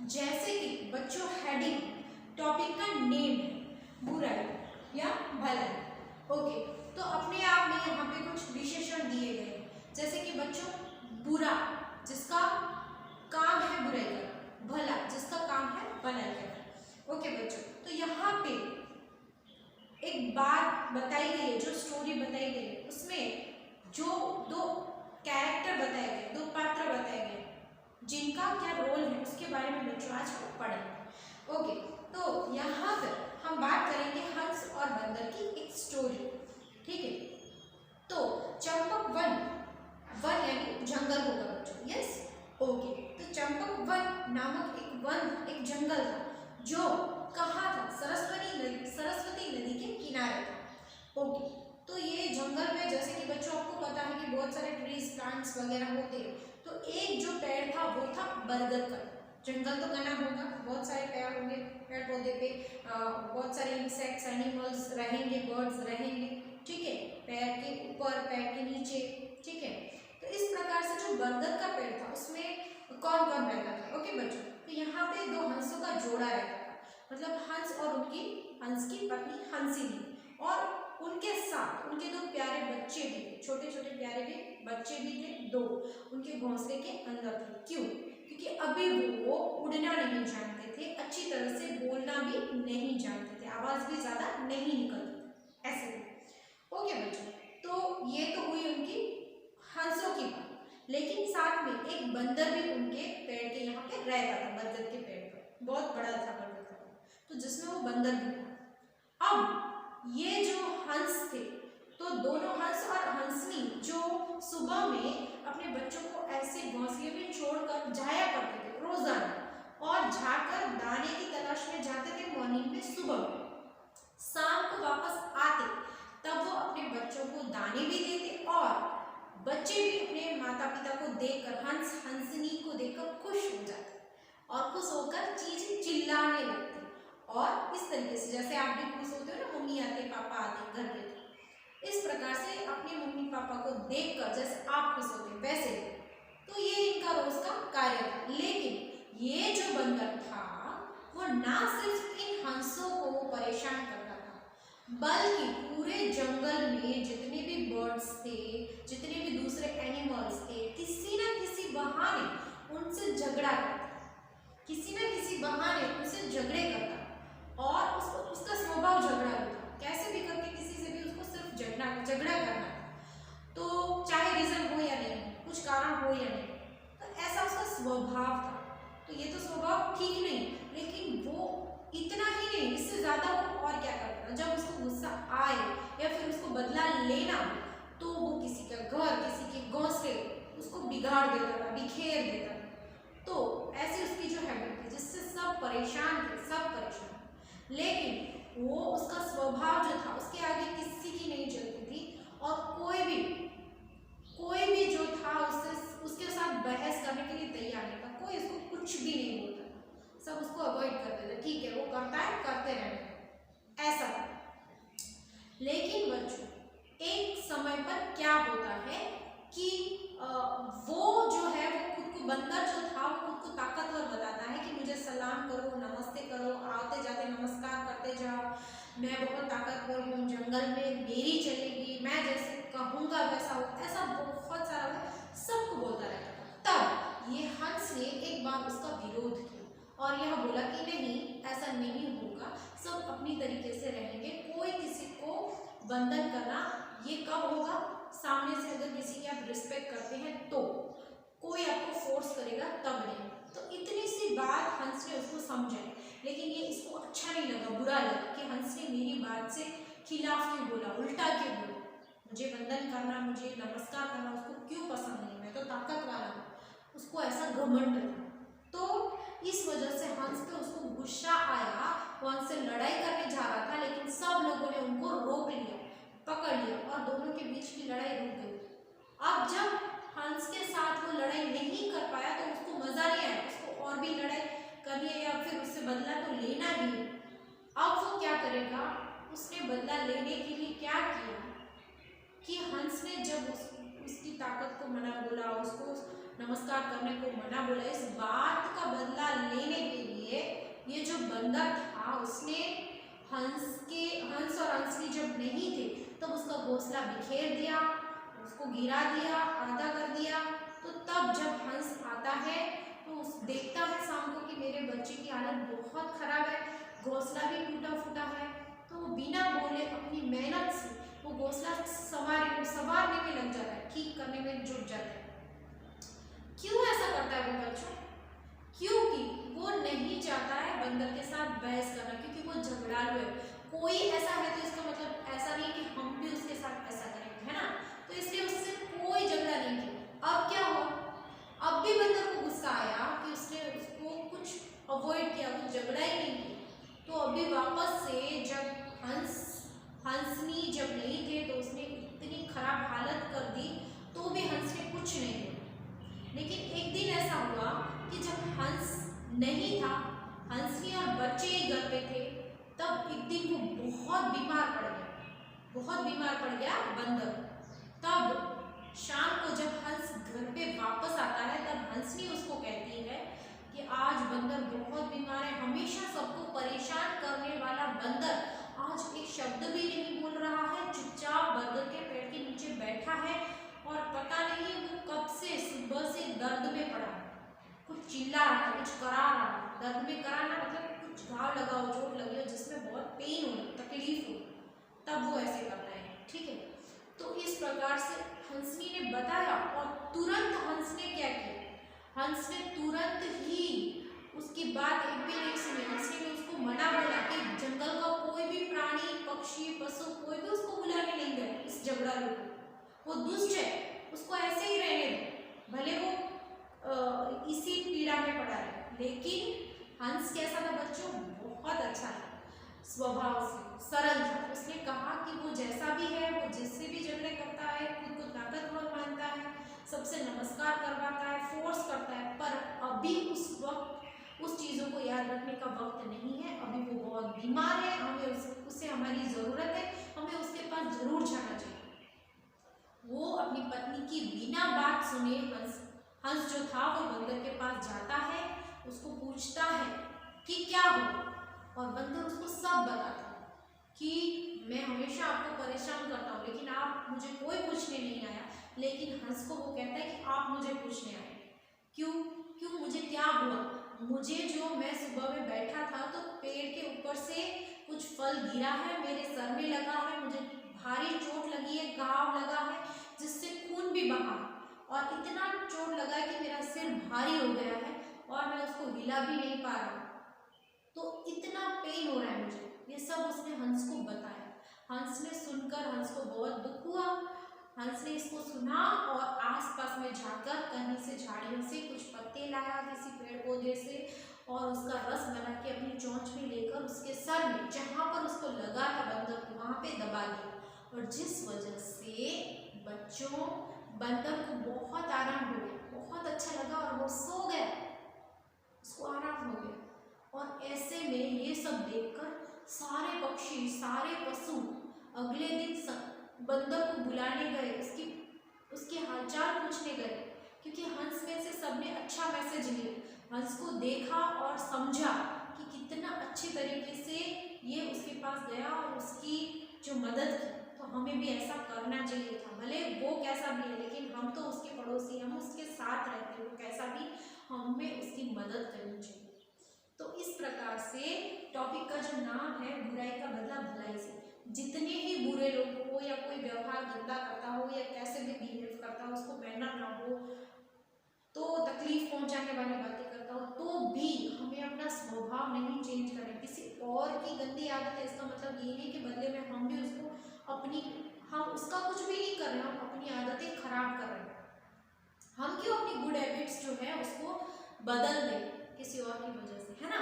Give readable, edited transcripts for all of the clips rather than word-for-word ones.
जैसे कि बच्चों हेडिंग टॉपिक का नेम है बुराई या भलाई। ओके, तो अपने आप में यहाँ पे कुछ विशेषण दिए गए जैसे कि बच्चों बुरा जिसका काम है बुराई करना, भला जिसका काम है भलाई करना। ओके बच्चों, तो यहाँ पे एक बात बताई गई है, जो स्टोरी बताई गई है उसमें जो दो कैरेक्टर बताए गए, दो पात्र बताए गए जिनका क्या रोल है उसके बारे में बच्चों आज हम पढ़ेंगे। ओके, तो यहाँ पर हम बात करेंगे हंस और बंदर की एक स्टोरी। ठीक है, तो चंपक वन, वन यानी जंगल होगा बच्चों, यस। ओके, तो चंपक वन नामक एक वन, एक जंगल था जो कहाँ था, सरस्वती नदी के किनारे था। ओके, तो ये जंगल में जैसे कि बच्चों आपको पता है कि बहुत सारे ट्रीज प्लांट्स वगैरह होते हैं, तो एक जो पेड़ था वो था बरगद का। जंगल तो घना होगा, बहुत सारे पेड़ होंगे, पेड़ पौधे पे बहुत सारे इंसेक्ट्स एनिमल्स रहेंगे, बर्ड्स रहेंगे। ठीक है, पेड़ के ऊपर पेड़ के नीचे। ठीक है, तो इस प्रकार से जो बरगद का पेड़ था उसमें कौन कौन रहता था। ओके बच्चों, तो यहाँ पे दो हंसों का जोड़ा रहता था, मतलब हंस और उनकी हंस की पत्नी हंसिनी, और उनके साथ उनके दो प्यारे बच्चे भी थे, छोटे छोटे प्यारे भी बच्चे भी थे, दो उनके घोंसले के अंदर थे। क्यों? क्योंकि अभी वो उड़ना नहीं जानते थे, अच्छी तरह से बोलना भी नहीं जानते थे, आवाज भी ज्यादा नहीं निकलती ऐसे। ओके बच्चों, तो ये तो हुई उनकी हंसों की बात, लेकिन साथ में एक बंदर भी उनके पेड़ के यहाँ पे रहता था, बरगद के पेड़ पर, बहुत बड़ा था बरगद का पेड़, तो जिसमें वो बंदर भी था। अब ये जो हंस थे, तो दोनों हंस और हंसनी जो सुबह में अपने बच्चों को ऐसे घोंसले में छोड़कर जाया करते थे रोजाना, और जाकर दाने की तलाश में जाते थे मॉर्निंग में, सुबह शाम को वापस आते तब वो अपने बच्चों को दाने भी देते, और बच्चे भी अपने माता पिता को देखकर, हंस हंसनी को देखकर खुश हो जाते और खुश होकर चीज चिल्लाने लगते। और इस तरीके से जैसे आप भी खुश होते हो ना, मम्मी आते पापा आते घर पे, इस प्रकार से अपने मम्मी पापा को देखकर जैसे आप खुश होते वैसे। तो ये इनका रोज का कार्य था। लेकिन ये जो बंदर था वो ना सिर्फ इन हंसों को परेशान करता था, बल्कि पूरे जंगल में जितने भी बर्ड्स थे, जितने भी दूसरे एनिमल्स थे, किसी न किसी बहाने उनसे झगड़ा करता, किसी न किसी बहाने उनसे झगड़े करता, और उसका स्वभाव झगड़ा होता, कैसे भी करके किसी से भी उसको सिर्फ झगड़ा करना, तो चाहे रीजन हो या नहीं, कुछ कारण हो या नहीं, तो ऐसा उसका स्वभाव था। तो ये तो स्वभाव ठीक नहीं, लेकिन वो इतना ही नहीं, इससे ज्यादा वो और क्या करता था, जब उसको गुस्सा आए या फिर उसको बदला लेना हो, तो वो किसी का घर, किसी के घोंसले उसको बिगाड़ देता था, बिखेर देता था। तो ऐसी उसकी जो हैबिट थी जिससे सब परेशान थे, सब परेशान। लेकिन वो उसका स्वभाव जो था उसके आगे किसी की नहीं चलती थी, और कोई भी जो था उसके साथ बहस करने के लिए तैयार नहीं था, कोई उसको कुछ भी नहीं बोलता था, सब उसको अवॉइड करते थे, ठीक है वो करता है करते रहने ऐसा। लेकिन बच्चों एक समय पर क्या होता है कि वो जो है वो खुद को, बंदर जो था वो खुद को ताकतवर बताता है कि मुझे सलाम करो, नमस्ते करो, आते जाते नमस्कार करते जाओ, मैं बहुत ताकतवर हूँ, जंगल में मेरी चलेगी, मैं जैसे कहूँगा वैसा हो, ऐसा बहुत सारा सबको बोलता रहता था। तब ये हंस ने एक बार उसका विरोध किया और यह बोला कि नहीं, ऐसा नहीं होगा, सब अपनी तरीके से रहेंगे, कोई किसी को बंधन करना ये कब होगा, सामने से अगर किसी की आप रिस्पेक्ट करते हैं तो, कोई आपको फोर्स करेगा तब नहीं। तो इतनी सी बात हंस ने उसको समझाई, लेकिन ये इसको अच्छा नहीं लगा, बुरा लगा कि हंस ने मेरी बात से खिलाफ क्यों बोला, उल्टा क्यों बोला, मुझे वंदन करना, मुझे नमस्कार करना उसको क्यों पसंद नहीं, मैं तो ताकत वाला हूँ, उसको ऐसा घमंड था। तो इस वजह से हंस पे उसको गुस्सा आया, वो हंस से लड़ाई करने जा रहा था, लेकिन सब लोगों ने उनको रोक लिया, पकड़ लिया, और दोनों के बीच की लड़ाई रुक गई। अब जब हंस के साथ वो लड़ाई नहीं कर पाया तो उसको मजा नहीं आया, उसको और भी लड़ाई करनी है या फिर उससे बदला तो लेना ही है। अब वो क्या करेगा, उसने बदला लेने के लिए क्या किया कि हंस ने जब उसकी ताकत को मना बोला, उसको नमस्कार करने को मना बोला, इस बात का बदला लेने के लिए ये जो बंदर था उसने हंस और हंसनी जब नहीं थे तब उसका घोंसला बिखेर दिया, उसको गिरा दिया, आधा कर दिया। तो तब जब हंस आता है तो उस देखता है शाम को कि मेरे बच्चे की हालत बहुत खराब है, घोंसला भी टूटा फूटा है, तो वो बिना बोले अपनी मेहनत से वो घोंसला संवारने में लग जाता है, ठीक करने में जुट जाता है। क्यों ऐसा करता है वो बच्चों? क्योंकि वो नहीं चाहता है बंदर के साथ बहस करना, क्योंकि वो झगड़ालू है। कोई ऐसा है तो इसका मतलब ऐसा नहीं कि हम भी उसके साथ ऐसा करेंगे, है ना? तो इसलिए उससे कोई झगड़ा नहीं किया। अब क्या हुआ? अब भी बंदर को गुस्सा आया कि उसने उसको कुछ अवॉइड किया, कुछ झगड़ा ही नहीं किया। तो अभी वापस से जब हंसनी जब नहीं थे तो उसने इतनी खराब हालत कर दी, तो भी हंस ने कुछ नहीं किया। लेकिन एक दिन ऐसा हुआ कि जब हंस नहीं था, हंसनी और बच्चे ही घर पे थे, तब एक दिन वो बहुत बीमार पड़ गया, बहुत बीमार पड़ गया बंदर। तब शाम को जब हंस घर पे वापस आता है तब हंसनी उसको कहती है कि आज बंदर बहुत बीमार है, हमेशा सबको परेशान करने वाला बंदर आज एक शब्द भी नहीं बोल रहा है, चुपचाप बंदर के पेड़ के नीचे बैठा है और पता नहीं वो कब से सुबह से दर्द में पड़ा, कुछ चिल्ला रहा है, कुछ करा रहा है। दर्द में कराना मतलब कुछ घाव लगा हो, चोट लगी हो, जिसमें बहुत पेन हो, तकलीफ हो, तब वो ऐसे करता है, ठीक है। तो इस प्रकार से हंसनी ने बताया और तुरंत हंस ने क्या किया? हंस ने तुरंत ही उसकी बात एक भी नहीं सुनी। हंसनी ने उसको मना बोला कि जंगल का कोई भी प्राणी, पक्षी, पशु कोई भी उसको बुलाने नहीं गए, इस झगड़ालू को। वो दुष्ट है, उसको ऐसे ही रहने दो, भले वो इसी पीड़ा में पड़ा रहे। लेकिन हंस कैसा था बच्चों? बहुत अच्छा था, स्वभाव से सरल था। उसने कहा कि वो जैसा भी है, वो जिससे भी झगड़े करता है, खुद को ताकतवर मानता है, सबसे नमस्कार करवाता है, फोर्स करता है, पर अभी उस वक्त उस चीज़ों को याद रखने का वक्त नहीं है। अभी वो बहुत बीमार है, हमें उससे हमारी ज़रूरत है, हमें उसके पास जरूर जाना चाहिए। वो अपनी पत्नी की बिना बात सुने हंस जो था वो बंदर के पास जाता है, उसको पूछता है कि क्या हो, और बंदर उसको सब बताता है कि मैं हमेशा आपको परेशान करता हूँ लेकिन आप मुझे कोई पूछने नहीं आया। लेकिन हंस को वो कहता है कि आप मुझे पूछने आए, क्यों क्यों, मुझे क्या हुआ? मुझे जो मैं सुबह में बैठा था तो पेड़ के ऊपर से कुछ फल गिरा है, मेरे सर में लगा है, मुझे भारी चोट लगी है, घाव लगा है जिससे खून भी बहा, और इतना चोट लगा है कि मेरा सिर भारी हो गया है और मैं उसको हिला भी नहीं पा रहा, तो इतना पेन हो रहा है मुझे। ये सब उसने हंस को बताया। हंस ने सुनकर हंस को बहुत दुख हुआ। हंस ने इसको सुना और आसपास में जाकर कहीं से झाड़ियों से कुछ पत्ते लाया, किसी पेड़ पौधे से, और उसका रस बना के अपनी चोंच में लेकर उसके सर में जहाँ पर उसको लगा था बंदर को वहाँ पे दबा दिया, और जिस वजह से बच्चों बंदर को बहुत आराम हो गया, बहुत अच्छा लगा और वो सो गया, उसको आराम हो गया। और ऐसे में ये सब देखकर सारे पक्षी, सारे पशु अगले दिन बंदर को बुलाने गए, उसके हालचाल पूछने गए, क्योंकि हंस में से सबने अच्छा मैसेज लिया। हंस को देखा और समझा कि कितना अच्छे तरीके से ये उसके पास गया और उसकी जो मदद की, तो हमें भी ऐसा करना चाहिए था। भले वो कैसा भी है लेकिन हम तो उसके पड़ोसी, हम उसके साथ रहते हैं, वो कैसा भी, हमें उसकी मदद करनी चाहिए। तो इस प्रकार से टॉपिक का जो नाम है बुराई का बदला भलाई से। जितने ही बुरे लोग हो या कोई व्यवहार गंदा करता हो या कैसे भी बिहेव करता हो, उसको मैनर ना हो, तो तकलीफ पहुंचाने वाली बातें करता हो, तो भी हमें अपना स्वभाव नहीं चेंज करना। किसी और की गंदी आदत है इसका मतलब ये नहीं कि बदले में हम भी उसको हम उसका कुछ भी नहीं कर रहे, हम अपनी आदतें खराब कर रहे हैं। हम क्यों अपनी गुड हैबिट्स जो है उसको बदल दें किसी और की वजह से, है ना?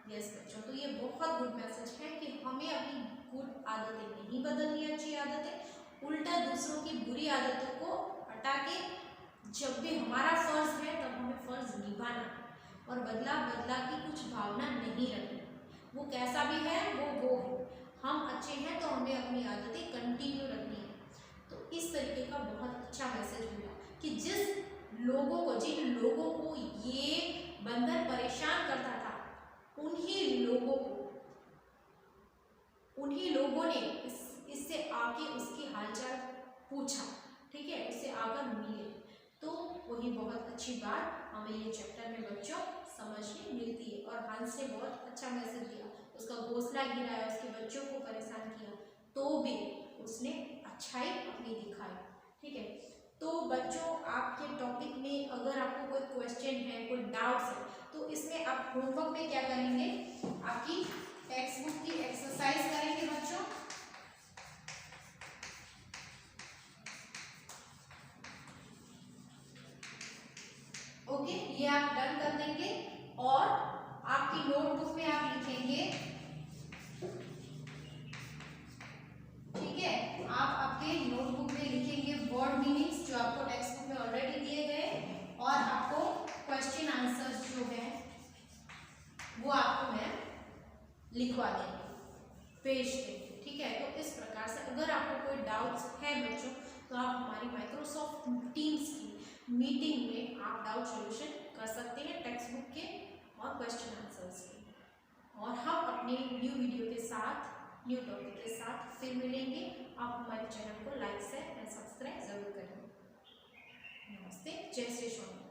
यस बच्चों, तो ये बहुत गुड मैसेज है कि हमें अपनी गुड आदतें नहीं बदलनी, अच्छी आदतें, उल्टा दूसरों की बुरी आदतों को हटा के जब भी हमारा फर्ज है तब हमें फर्ज निभाना, और बदला की कुछ भावना नहीं रखनी। वो कैसा भी है वो है, हम अच्छे हैं तो हमें अपनी आदतें कंटिन्यू रखनी है। तो इस तरीके का बहुत अच्छा मैसेज मिला कि जिस लोगों को, जिन लोगों को ये बंदर परेशान करता था, उन्हीं लोगों ने इससे आके उसकी हालचाल पूछा, ठीक है, उससे आकर मिले। तो वही बहुत अच्छी बात हमें ये चैप्टर में बच्चों समझने मिलती है। और हंस ने बहुत अच्छा मैसेज दिया, उसका घोंसला गिराया, उसके बच्चों को परेशान किया, तो भी उसने अच्छाई अपनी दिखाई, ठीक है। तो बच्चों आपके टॉपिक में अगर आपको कोई क्वेश्चन है, कोई डाउट्स है, तो इसमें आप होमवर्क में क्या करेंगे, आपकी टेक्स्ट बुक की एक्सरसाइज करेंगे बच्चों। ओके, ये आप डन कर देंगे। और आपकी नोटबुक में आप लिखेंगे, ठीक है, आप आपके नोटबुक में लिखेंगे वर्ड मीनिंग्स जो आपको टेक्स्ट बुक में ऑलरेडी दिए गए, और आपको क्वेश्चन आंसर्स जो है वो आपको मैं लिखवा देंगे, पेज देंगे, ठीक है। तो इस प्रकार से अगर आपको कोई डाउट्स है बच्चों, तो आप हमारी माइक्रोसॉफ्ट टीम्स की मीटिंग में आप डाउट सॉल्यूशन कर सकते हैं टेक्स्ट बुक के और क्वेश्चन आंसर्स के। और हम अपने न्यू वीडियो के साथ, न्यू टॉपिक के साथ फिर मिलेंगे। आप हमारे चैनल को लाइक, शेयर एंड सब्सक्राइब जरूर करें। नमस्ते, जय श्री स्वामी।